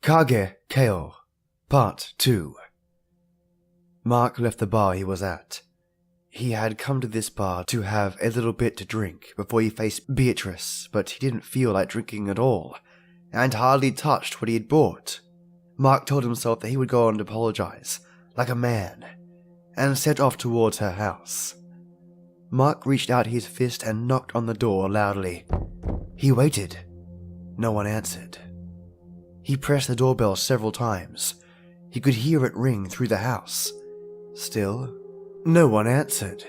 Kage Kao Part 2. Mark left the bar he was at. He had come to this bar to have a little bit to drink before he faced Beatrice, but he didn't feel like drinking at all, and hardly touched what he had bought. Mark told himself that he would go on and apologize, like a man, and set off towards her house. Mark reached out his fist and knocked on the door loudly. He waited. No one answered. He pressed the doorbell several times. He could hear it ring through the house. Still, no one answered.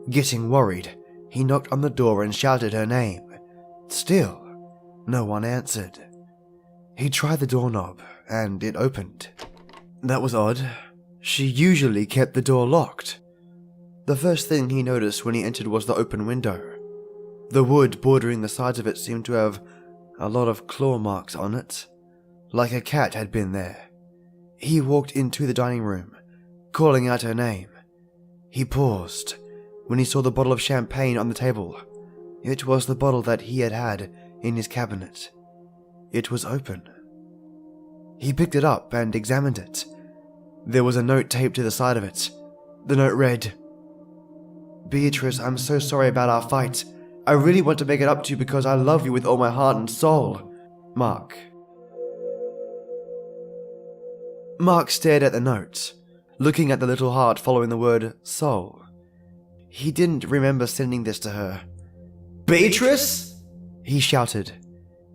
Getting worried, he knocked on the door and shouted her name. Still, no one answered. He tried the doorknob, and it opened. That was odd. She usually kept the door locked. The first thing he noticed when he entered was the open window. The wood bordering the sides of it seemed to have a lot of claw marks on it, like a cat had been there. He walked into the dining room, calling out her name. He paused when he saw the bottle of champagne on the table. It was the bottle that he had had in his cabinet. It was open. He picked it up and examined it. There was a note taped to the side of it. The note read, "Beatrice, I'm so sorry about our fight. I really want to make it up to you because I love you with all my heart and soul. Mark." Mark stared at the note, looking at the little heart following the word soul. He didn't remember sending this to her. "Beatrice!" he shouted.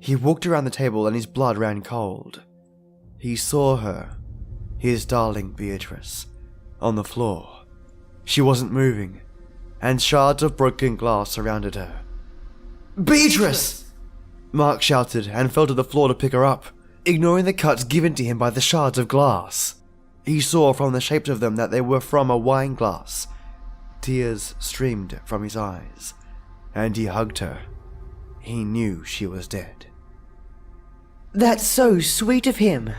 He walked around the table and his blood ran cold. He saw her, his darling Beatrice, on the floor. She wasn't moving, and shards of broken glass surrounded her. "Beatrice!" Mark shouted and fell to the floor to pick her up, ignoring the cuts given to him by the shards of glass. He saw from the shapes of them that they were from a wine glass. Tears streamed from his eyes, and he hugged her. He knew she was dead. "That's so sweet of him."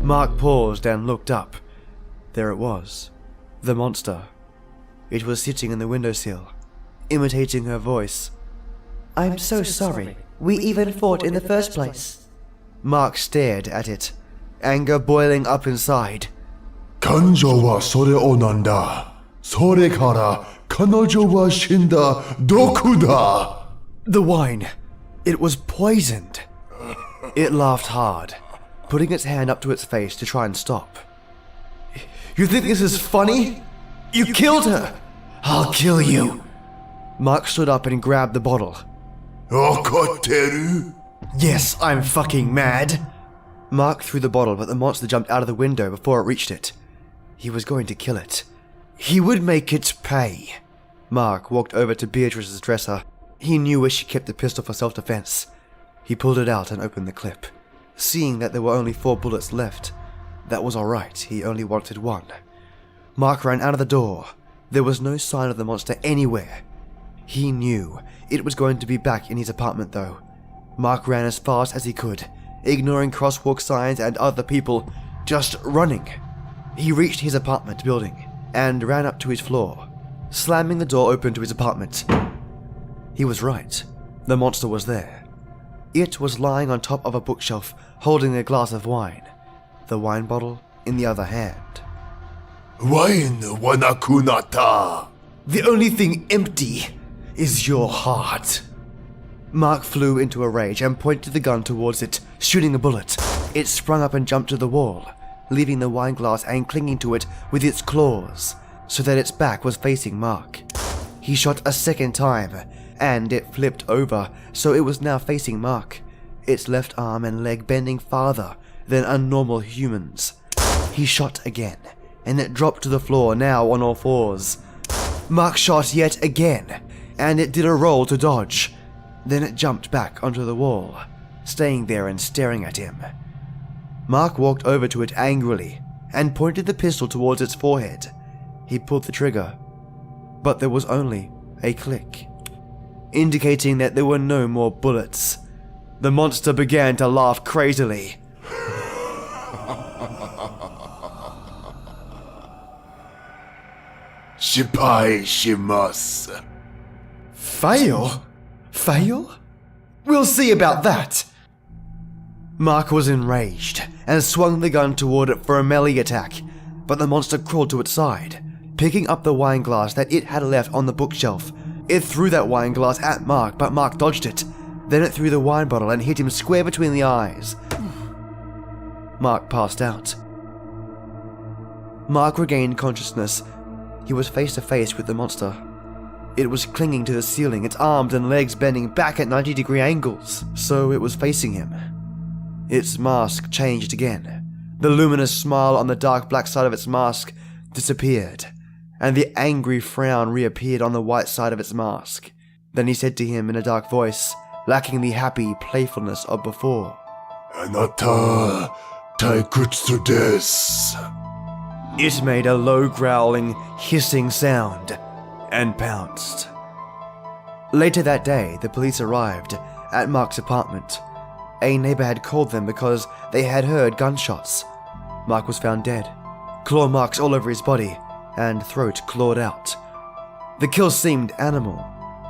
Mark paused and looked up. There it was, the monster. It was sitting in the windowsill, imitating her voice. "I'm so sorry. We even fought in the first place." Mark stared at it, anger boiling up inside. 感情はそれをなんだ。それから彼女は死んだ。毒だ。 The wine. It was poisoned. It laughed hard, putting its hand up to its face to try and stop. "You think this is funny? You killed her! I'll kill you!" Mark stood up and grabbed the bottle. わかってる? "Yes, I'm fucking mad!" Mark threw the bottle, but the monster jumped out of the window before it reached it. He was going to kill it. He would make it pay. Mark walked over to Beatrice's dresser. He knew where she kept the pistol for self-defense. He pulled it out and opened the clip. Seeing that there were only 4 bullets left, that was alright, he only wanted 1. Mark ran out of the door. There was no sign of the monster anywhere. He knew it was going to be back in his apartment though. Mark ran as fast as he could, ignoring crosswalk signs and other people, just running. He reached his apartment building and ran up to his floor, slamming the door open to his apartment. He was right. The monster was there. It was lying on top of a bookshelf, holding a glass of wine, the wine bottle in the other hand. ワインはなくなった。 The only thing empty is your heart. Mark flew into a rage and pointed the gun towards it, shooting a bullet. It sprung up and jumped to the wall, leaving the wine glass and clinging to it with its claws, so that its back was facing Mark. He shot a second time, and it flipped over, so it was now facing Mark, its left arm and leg bending farther than a normal human's. He shot again, and it dropped to the floor, now on all fours. Mark shot yet again, and it did a roll to dodge. Then it jumped back onto the wall, staying there and staring at him. Mark walked over to it angrily and pointed the pistol towards its forehead. He pulled the trigger, but there was only a click, indicating that there were no more bullets. The monster began to laugh crazily. 失敗します。 Fail? Fail? We'll see about that. Mark was enraged and swung the gun toward it for a melee attack, but the monster crawled to its side. Picking up the wine glass that it had left on the bookshelf, it threw that wine glass at Mark, but Mark dodged it. Then it threw the wine bottle and hit him square between the eyes. Mark passed out. Mark regained consciousness. He was face to face with the monster. It was clinging to the ceiling, its arms and legs bending back at 90-degree angles, so it was facing him. Its mask changed again. The luminous smile on the dark black side of its mask disappeared, and the angry frown reappeared on the white side of its mask. Then he said to him in a dark voice, lacking the happy playfulness of before, "Anata taikutsu desu." It made a low growling, hissing sound and pounced. Later that day, the police arrived at Mark's apartment. A neighbor had called them because they had heard gunshots. Mark was found dead, claw marks all over his body and throat clawed out. The kill seemed animal,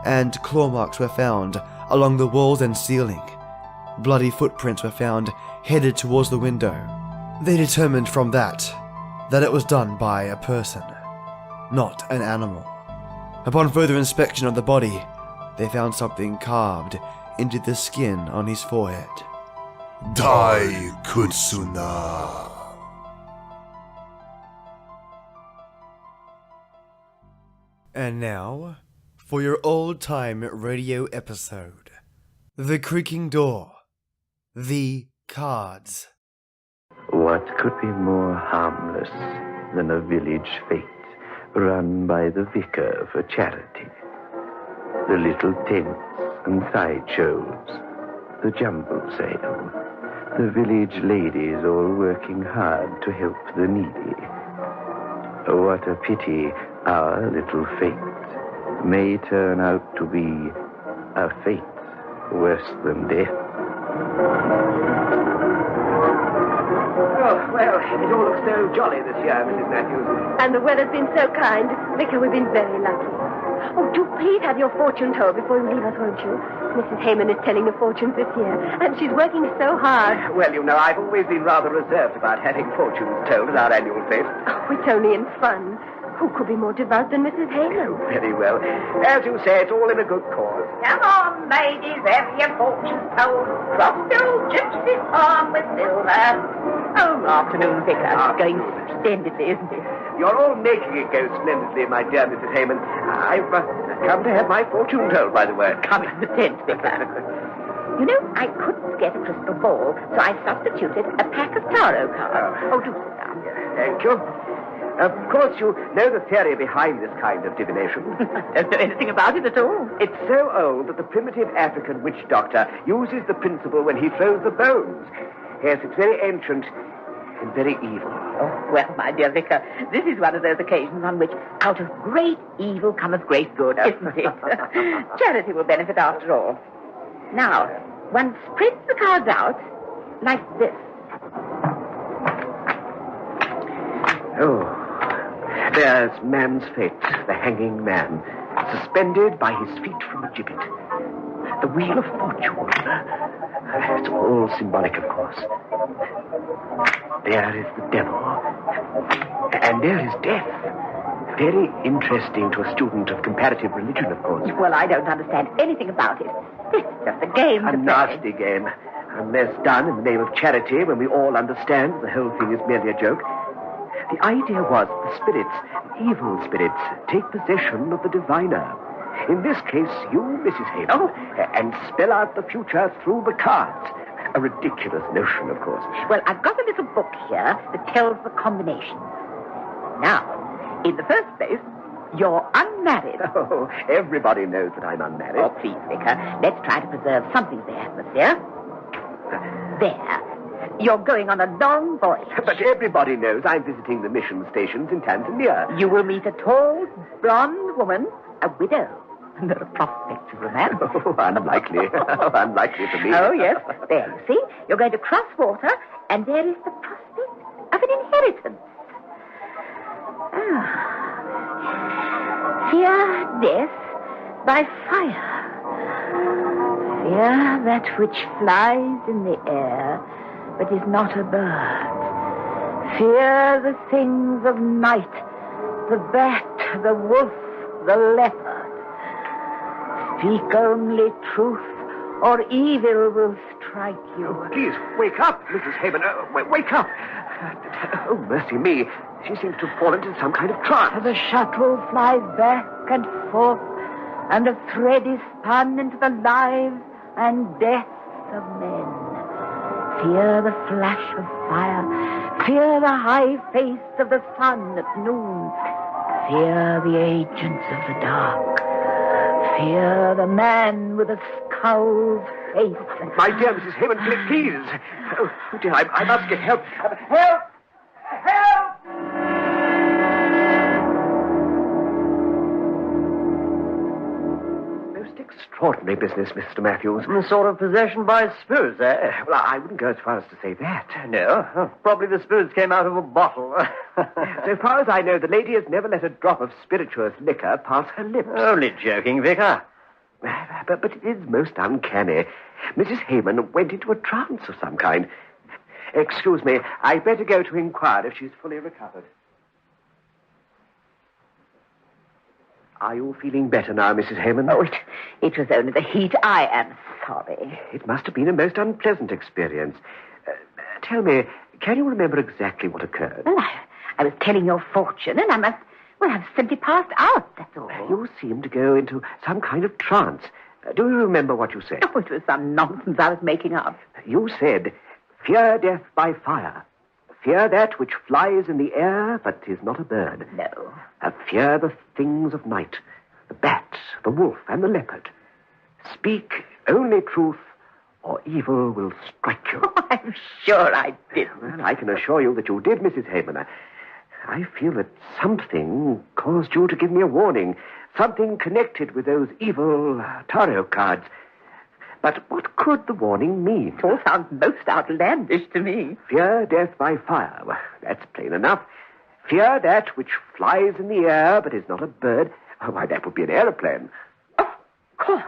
and claw marks were found along the walls and ceiling. Bloody footprints were found headed towards the window. They determined from that it was done by a person, not an animal. Upon further inspection of the body, they found something carved into the skin on his forehead. Taikutsuna. And now, for your old-time radio episode, The Creaking Door, The Cards. What could be more harmless than a village fete run by the vicar for charity? The little tents and sideshows, the jumble sale, the village ladies all working hard to help the needy. What a pity our little fate may turn out to be a fate worse than death. Oh, well, it all looks so jolly this year, Mrs. Matthews. And the weather's been so kind. Vicar, we've been very lucky. Oh, do please have your fortune told before you leave us, won't you? Mrs. Heyman is telling the fortunes this year, and she's working so hard. Well, you know, I've always been rather reserved about having fortunes told at our annual fete. Oh, it's only in fun. Who could be more devout than Mrs. Heyman? Oh, very well. As you say, it's all in a good cause. Come on, ladies, have your fortunes told. Cross the old gypsy farm with silver. Oh, afternoon, Vicar. Going splendidly, isn't it? You're all making it go splendidly, my dear Mrs. Heyman. I've come to have my fortune told, by the way. Come in the tent, Vicar. You know, I couldn't get a crystal ball, so I substituted a pack of taro cards. Oh, do sit down. Thank you. Of course, you know the theory behind this kind of divination. I don't know anything about it at all. It's so old that the primitive African witch doctor uses the principle when he throws the bones. Yes, it's very ancient and very evil. Oh, well, my dear Vicar, this is one of those occasions on which out of great evil cometh great good, isn't it? Charity will benefit after all. Now, one spreads the cards out like this. Oh, there's man's fate, the hanging man, suspended by his feet from a gibbet. The wheel of fortune. It's all symbolic, of course. There is the devil. And there is death. Very interesting to a student of comparative religion, of course. Well, I don't understand anything about it. It's just a game. A nasty game. Unless done in the name of charity, when we all understand the whole thing is merely a joke. The idea was the spirits, evil spirits, take possession of the diviner. In this case, you, Mrs. Heyman, and spell out the future through the cards. A ridiculous notion, of course. Well, I've got a little book here that tells the combination. Now, in the first place, you're unmarried. Oh, everybody knows that I'm unmarried. Oh, please, Vicar, let's try to preserve something there, monsieur. There. You're going on a long voyage. But everybody knows I'm visiting the mission stations in Tanzania. You will meet a tall, blonde woman, a widow. No prospect of romance. Oh, unlikely. Unlikely for me. Oh, yes. There, you see? You're going to cross water, and there is the prospect of an inheritance. Fear death by fire. Fear that which flies in the air but is not a bird. Fear the things of night, the bat, the wolf, the leopard. Speak only truth, or evil will strike you. Oh, please, wake up, Mrs. Haven. Wake up. Oh, mercy me. She seems to have fallen into some kind of trance. The shuttle flies back and forth, and the thread is spun into the lives and deaths of men. Fear the flash of fire. Fear the high face of the sun at noon. Fear the agents of the dark. Fear the man with a skull's face. My dear Mrs. Haven, please. Oh, dear, I must get help. Help! Help! Most extraordinary business, Mr. Matthews. Some sort of possession by spirits, eh? Well, I wouldn't go as far as to say that. No, probably the spirits came out of a bottle. So far as I know, the lady has never let a drop of spirituous liquor pass her lips. Only joking, Vicar. But it is most uncanny. Mrs. Hayman went into a trance of some kind. Excuse me, I'd better go to inquire if she's fully recovered. Are you feeling better now, Mrs. Hayman? Oh, it was only the heat. I am sorry. It must have been a most unpleasant experience. Tell me, can you remember exactly what occurred? Well, I was telling your fortune, and I must, have simply passed out, that's all. You seemed to go into some kind of trance. Do you remember what you said? Oh, it was some nonsense I was making up. You said, fear death by fire. Fear that which flies in the air, but is not a bird. No. Fear the things of night, the bat, the wolf, and the leopard. Speak only truth, or evil will strike you. Oh, I'm sure I did. Well, I can assure you that you did, Mrs. Hayman. I feel that something caused you to give me a warning. Something connected with those evil taro cards. But what could the warning mean? It all sounds most outlandish to me. Fear death by fire. Well, that's plain enough. Fear that which flies in the air but is not a bird. Oh, why, that would be an aeroplane. Of course.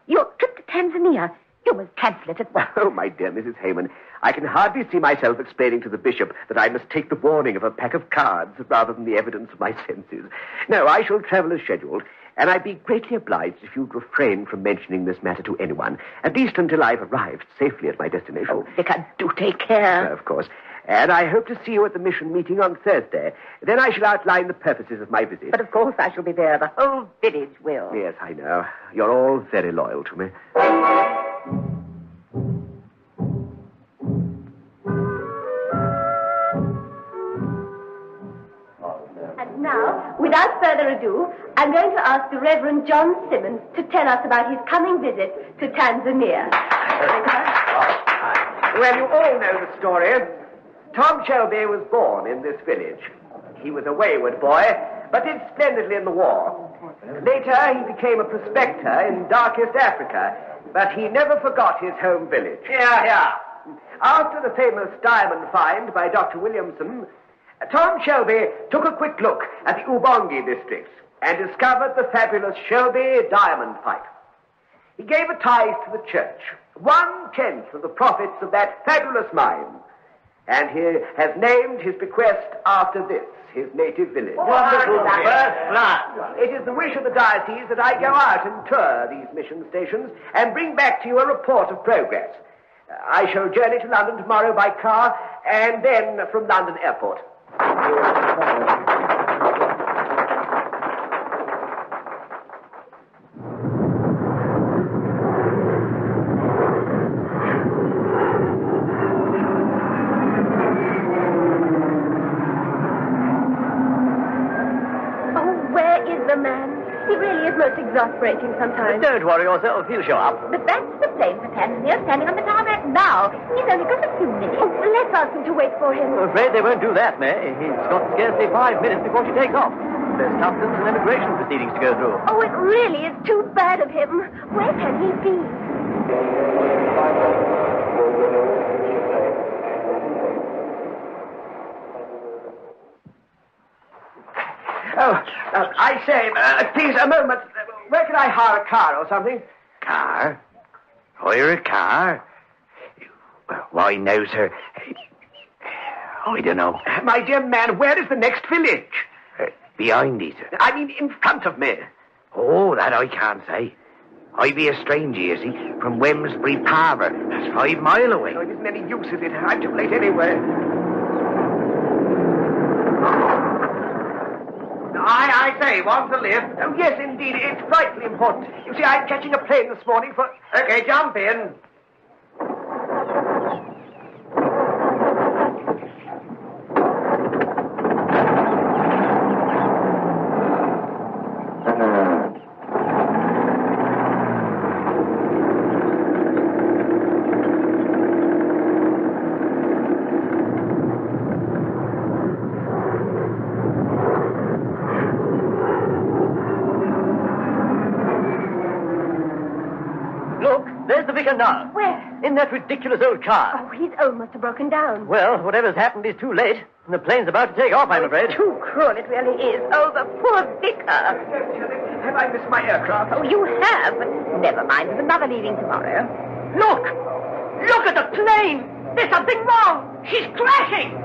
Your trip to Tanzania. You must cancel it at once. Oh, my dear Mrs. Hayman, I can hardly see myself explaining to the bishop that I must take the warning of a pack of cards rather than the evidence of my senses. No, I shall travel as scheduled, and I'd be greatly obliged if you'd refrain from mentioning this matter to anyone, at least until I've arrived safely at my destination. Oh, Vicar, do take care. Of course. And I hope to see you at the mission meeting on Thursday. Then I shall outline the purposes of my visit. But of course I shall be there. The whole village will. Yes, I know. You're all very loyal to me. And now, without further ado, I'm going to ask the Reverend John Simmons to tell us about his coming visit to Tanzania. Well, you all know the story. Tom Shelby was born in this village. He was a wayward boy, but did splendidly in the war. Later, he became a prospector in darkest Africa, but he never forgot his home village. Yeah. After the famous diamond find by Dr. Williamson, Tom Shelby took a quick look at the Ubongi district and discovered the fabulous Shelby diamond pipe. He gave a tithe to the church, 1/10 of the profits of that fabulous mine, and he has named his bequest after this, his native village. Wonderful. First class. It is the wish of the diocese that I go out and tour these mission stations and bring back to you a report of progress. I shall journey to London tomorrow by car and then from London Airport. Exasperating sometimes. Don't worry yourself, he'll show up. But that's the plane for Tanzania standing on the tarmac now. He's only got a few minutes. Oh, let's ask him to wait for him. I'm afraid they won't do that, May. He's got scarcely 5 minutes before she takes off. There's customs and immigration proceedings to go through. Oh, it really is too bad of him. Where can he be? I say, please, a moment. Where can I hire a car or something? Car? Hire a car? Why I know, sir. I don't know. My dear man, where is the next village? Behind you, sir. I mean, in front of me. Oh, that I can't say. I be a stranger, you see, from Wemsbury Parver. That's 5 mile away. Oh, it isn't any use, is it? I'm too late anyway. I say, want to live? Oh, yes, indeed. It's frightfully important. You see, I'm catching a plane this morning for... Okay, jump in. There's the vicar now. Where? In that ridiculous old car. Oh, his own must have broken down. Well, whatever's happened is too late. And the plane's about to take off, I'm afraid. Too cruel it really is. Oh, the poor vicar. Have I missed my aircraft? Oh, you have, but never mind. There's another leaving tomorrow. Look! Look at the plane! There's something wrong! She's crashing!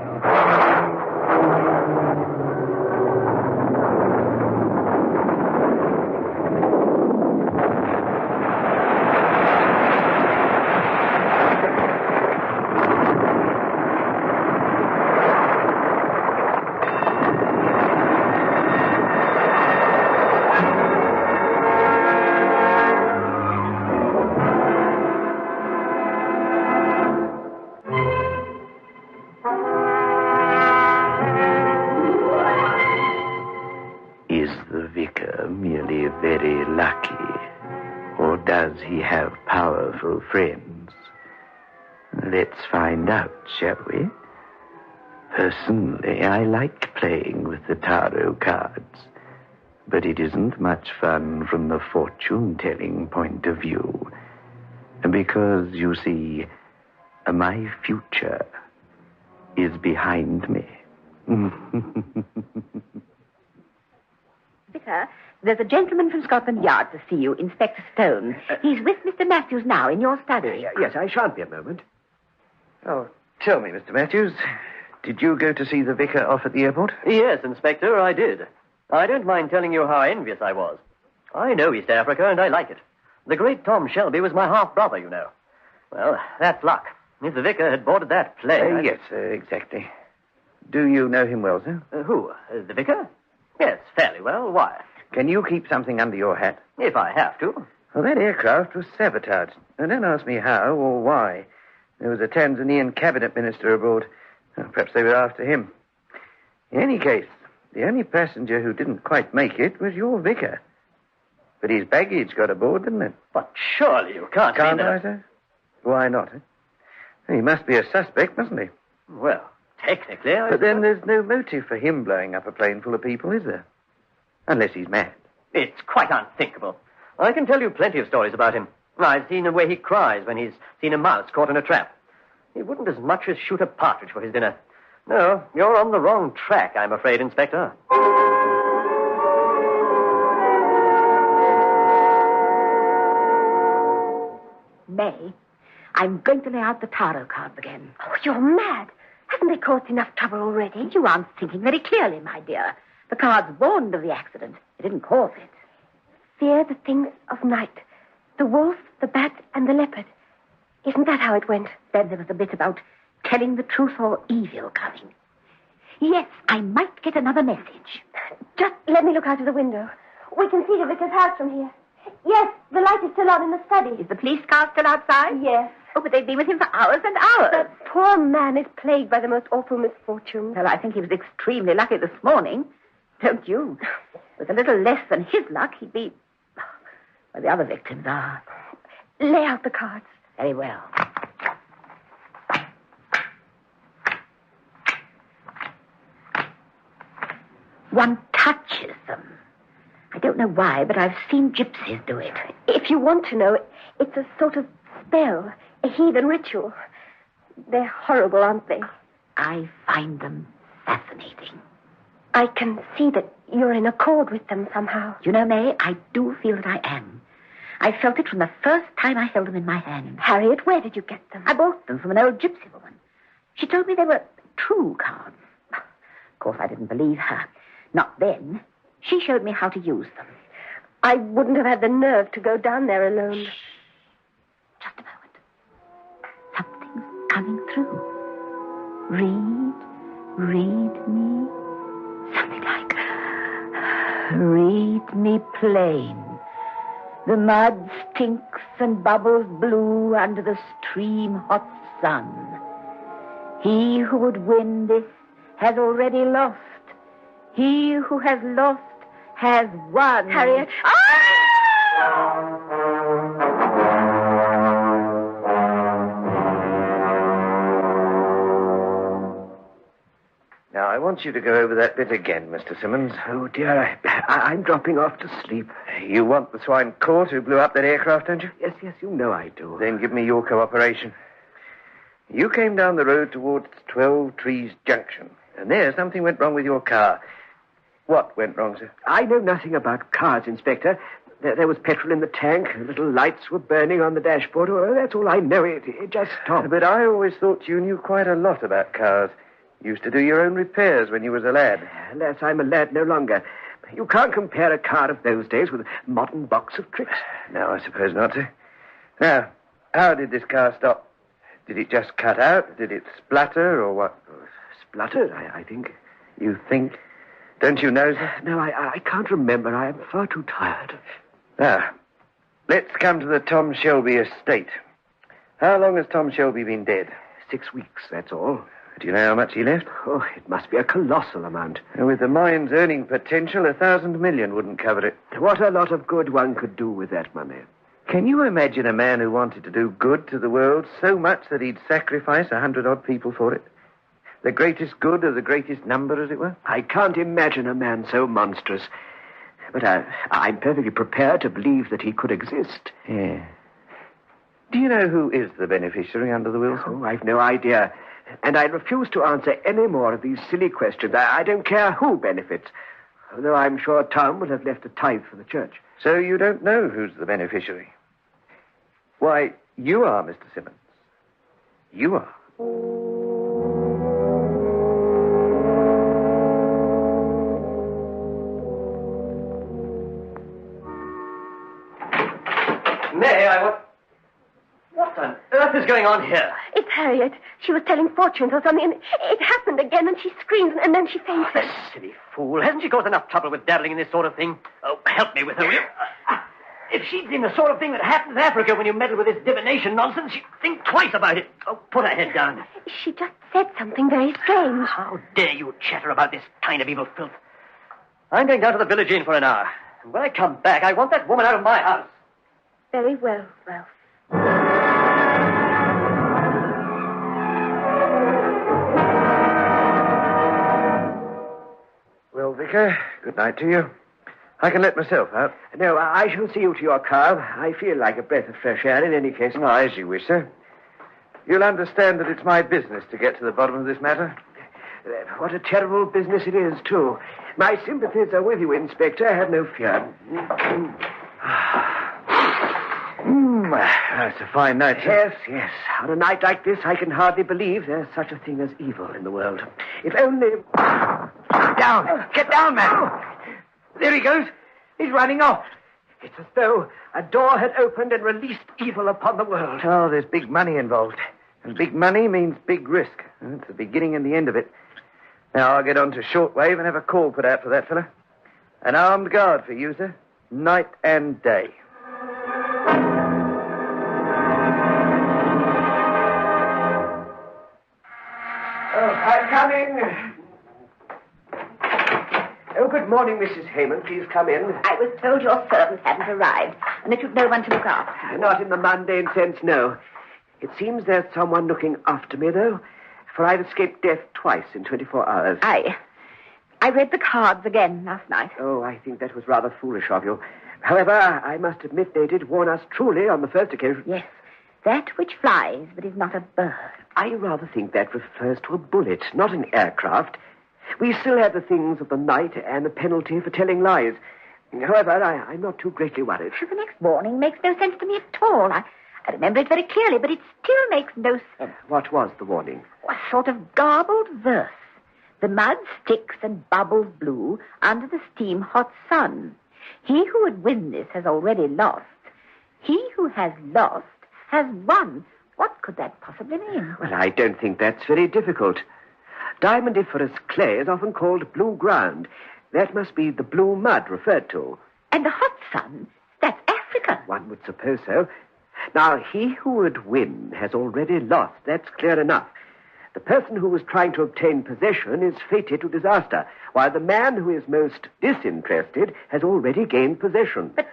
Very lucky, or does he have powerful friends? Let's find out, shall we? Personally, I like playing with the taro cards, but it isn't much fun from the fortune-telling point of view, because, you see, my future is behind me. Vicar, there's a gentleman from Scotland Yard to see you, Inspector Stone. He's with Mr. Matthews now in your study. Yes, I shan't be a moment. Oh, tell me, Mr. Matthews, did you go to see the vicar off at the airport? Yes, Inspector, I did. I don't mind telling you how envious I was. I know East Africa, and I like it. The great Tom Shelby was my half-brother, you know. Well, that's luck. If the vicar had boarded that plane... Yes, exactly. Do you know him well, sir? Who? The vicar? Yes, fairly well. Why? Can you keep something under your hat? If I have to. Well, that aircraft was sabotaged. And don't ask me how or why. There was a Tanzanian cabinet minister aboard. Perhaps they were after him. In any case, the only passenger who didn't quite make it was your vicar. But his baggage got aboard, didn't it? But surely you can't mean Can't that. I, sir? Why not? He must be a suspect, mustn't he? Well, technically, But then there's no motive for him blowing up a plane full of people, is there? Unless he's mad. It's quite unthinkable. I can tell you plenty of stories about him. I've seen the way he cries when he's seen a mouse caught in a trap. He wouldn't as much as shoot a partridge for his dinner. No, you're on the wrong track, I'm afraid, Inspector. May, I'm going to lay out the taro cards again. Oh, you're mad. Hasn't it caused enough trouble already? You aren't thinking very clearly, my dear. The cards warned of the accident. They didn't cause it. Fear the things of night. The wolf, the bat, and the leopard. Isn't that how it went? Then there was a bit about telling the truth or evil coming. Yes, I might get another message. Just let me look out of the window. We can see the vicar's house from here. Yes, the light is still on in the study. Is the police car still outside? Yes. Oh, but they've been with him for hours and hours. That poor man is plagued by the most awful misfortunes. Well, I think he was extremely lucky this morning. Don't you? With a little less than his luck, he'd be where the other victims are. Lay out the cards. Very well. One touches them. I don't know why, but I've seen gypsies do it. If you want to know, it's a sort of spell, a heathen ritual. They're horrible, aren't they? I find them fascinating. I can see that you're in accord with them somehow. You know, May, I do feel that I am. I felt it from the first time I held them in my hand. Harriet, where did you get them? I bought them from an old gypsy woman. She told me they were true cards. Of course, I didn't believe her. Not then. She showed me how to use them. I wouldn't have had the nerve to go down there alone. Shh. Just a moment. Something's coming through. Read me. Something like, read me plain. The mud stinks and bubbles blue under the stream-hot sun. He who would win this has already lost. He who has lost has won. Harriet. Now, I want you to go over that bit again, Mr. Simmons. Oh, dear, I'm dropping off to sleep. You want the swine court who blew up that aircraft, don't you? Yes, you know I do. Then give me your cooperation. You came down the road towards 12 Trees Junction, and there something went wrong with your car. What went wrong, sir? I know nothing about cars, Inspector. There was petrol in the tank, little lights were burning on the dashboard. Oh, that's all I know. It just stopped. But I always thought you knew quite a lot about cars. You used to do your own repairs when you was a lad. Alas, I'm a lad no longer. You can't compare a car of those days with a modern box of tricks. No, I suppose not, sir. Now, how did this car stop? Did it just cut out? Did it splatter, or what? Spluttered, I think. You think? Don't you know, sir? No, I can't remember. I am far too tired. Now, let's come to the Tom Shelby estate. How long has Tom Shelby been dead? 6 weeks, that's all. Do you know how much he left? Oh, it must be a colossal amount. And with the mine's earning potential, 1,000 million wouldn't cover it. What a lot of good one could do with that money. Can you imagine a man who wanted to do good to the world so much that he'd sacrifice 100-odd people for it? The greatest good of the greatest number, as it were? I can't imagine a man so monstrous. But I'm perfectly prepared to believe that he could exist. Yeah. Do you know who is the beneficiary under the will, sir? Oh, I've no idea. And I refuse to answer any more of these silly questions. I don't care who benefits. Although I'm sure Tom will have left a tithe for the church. So you don't know who's the beneficiary? Why, you are, Mr. Simmons. You are. May I... What on earth is going on here? It's Harriet. She was telling fortunes or something, and it happened again, and she screamed, and then she fainted. Oh, the silly fool. Hasn't she caused enough trouble with dabbling in this sort of thing? Oh, help me with her, will you? If she'd been the sort of thing that happened in Africa when you meddled with this divination nonsense, she'd think twice about it. Oh, put her head down. She just said something very strange. How dare you chatter about this kind of evil filth? I'm going down to the village inn for an hour. And when I come back, I want that woman out of my house. Very well, Ralph. Well, Vicar, good night to you. I can let myself out. No, I shall see you to your car. I feel like a breath of fresh air in any case. No, as you wish, sir. You'll understand that it's my business to get to the bottom of this matter. What a terrible business it is, too. My sympathies are with you, Inspector. Have no fear. That's a fine night, sir. Yes. On a night like this, I can hardly believe there's such a thing as evil in the world. If only... Get down, man! There he goes. He's running off. It's as though a door had opened and released evil upon the world. Oh, there's big money involved. And big money means big risk. It's the beginning and the end of it. Now, I'll get on to shortwave and have a call put out for that fella. An armed guard for you, sir. Night and day. Oh, I'm coming. Oh, good morning, Mrs. Heyman. Please come in. I was told your servant hadn't arrived, and that you'd no one to look after. Not in the mundane sense, no. It seems there's someone looking after me, though, for I've escaped death twice in 24 hours. I read the cards again last night. Oh, I think that was rather foolish of you. However, I must admit they did warn us truly on the first occasion. Yes, that which flies but is not a bird. I rather think that refers to a bullet, not an aircraft. We still have the things of the night and the penalty for telling lies. However, I'm not too greatly worried. The next warning makes no sense to me at all. I remember it very clearly, but it still makes no sense. What was the warning? A sort of garbled verse. The mud sticks and bubbles blue under the steam-hot sun. He who would win this has already lost. He who has lost has won. What could that possibly mean? Well, I don't think that's very difficult. Diamondiferous clay is often called blue ground. That must be the blue mud referred to. And the hot sun, that's Africa. One would suppose so. Now, he who would win has already lost. That's clear enough. The person who was trying to obtain possession is fated to disaster, while the man who is most disinterested has already gained possession. But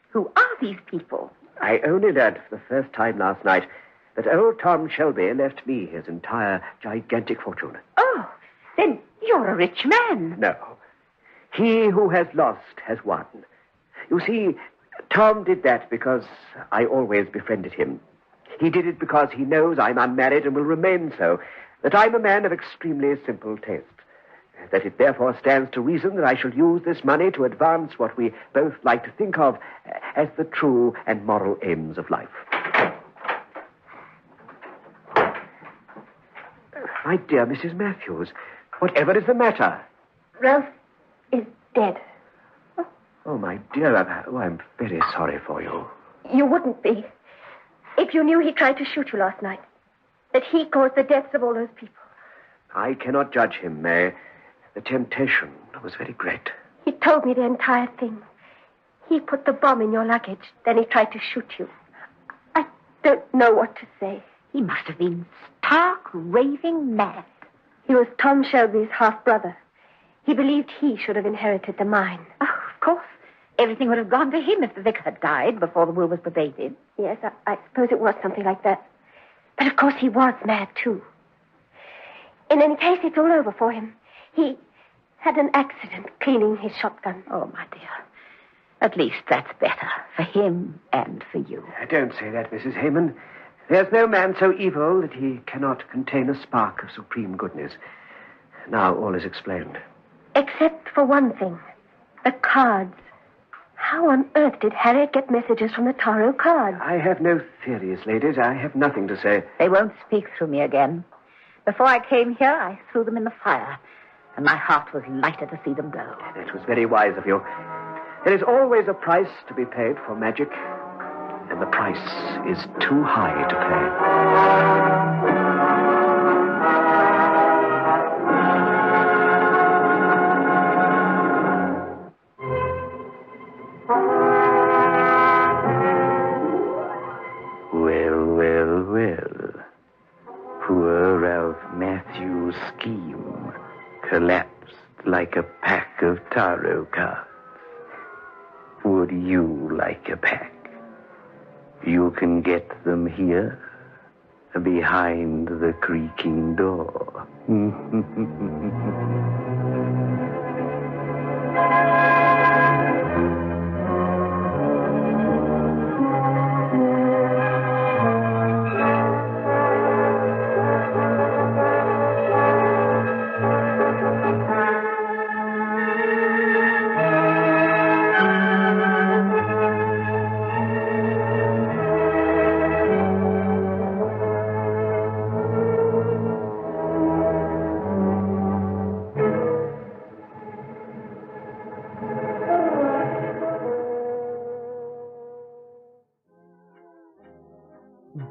who are these people? I only learned for the first time last night that old Tom Shelby left me his entire gigantic fortune. Oh, then you're a rich man. No. He who has lost has won. You see, Tom did that because I always befriended him. He did it because he knows I'm unmarried and will remain so, that I'm a man of extremely simple taste, that it therefore stands to reason that I shall use this money to advance what we both like to think of as the true and moral aims of life. My dear Mrs. Matthews, whatever is the matter? Ralph is dead. Oh, my dear, I'm very sorry for you. You wouldn't be if you knew he tried to shoot you last night, that he caused the deaths of all those people. I cannot judge him, May. The temptation was very great. He told me the entire thing. He put the bomb in your luggage, then he tried to shoot you. I don't know what to say. He must have been stark, raving mad. He was Tom Shelby's half-brother. He believed he should have inherited the mine. Oh, of course. Everything would have gone to him if the vicar had died before the will was probated. Yes, I suppose it was something like that. But of course he was mad, too. In any case, it's all over for him. He had an accident cleaning his shotgun. Oh, my dear. At least that's better for him and for you. Don't say that, Mrs. Hayman. There's no man so evil that he cannot contain a spark of supreme goodness. Now all is explained. Except for one thing. The cards. How on earth did Harriet get messages from the taro cards? I have no theories, ladies. I have nothing to say. They won't speak through me again. Before I came here, I threw them in the fire, and my heart was lighter to see them go. That was very wise of you. There is always a price to be paid for magic, and the price is too high to pay. Poor Ralph Matthews' scheme collapsed like a pack of taro cards. Would you like a pack? You can get them here, behind the creaking door.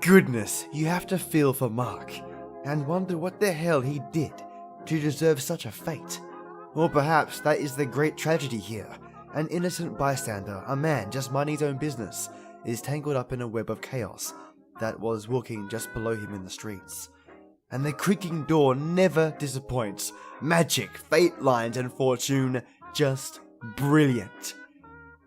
Goodness, you have to feel for Mark, and wonder what the hell he did to deserve such a fate. Or perhaps that is the great tragedy here. An innocent bystander, a man just minding his own business, is tangled up in a web of chaos that was walking just below him in the streets. And the creaking door never disappoints. Magic, fate lines, and fortune, just brilliant.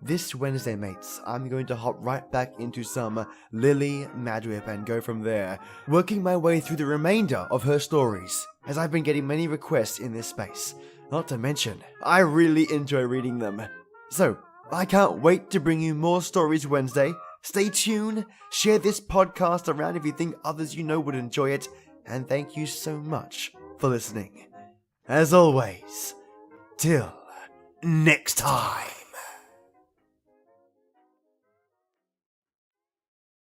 This Wednesday, mates, I'm going to hop right back into some Lily Madrip and go from there, working my way through the remainder of her stories, as I've been getting many requests in this space. Not to mention, I really enjoy reading them. So, I can't wait to bring you more stories Wednesday. Stay tuned, share this podcast around if you think others you know would enjoy it, and thank you so much for listening. As always, till next time.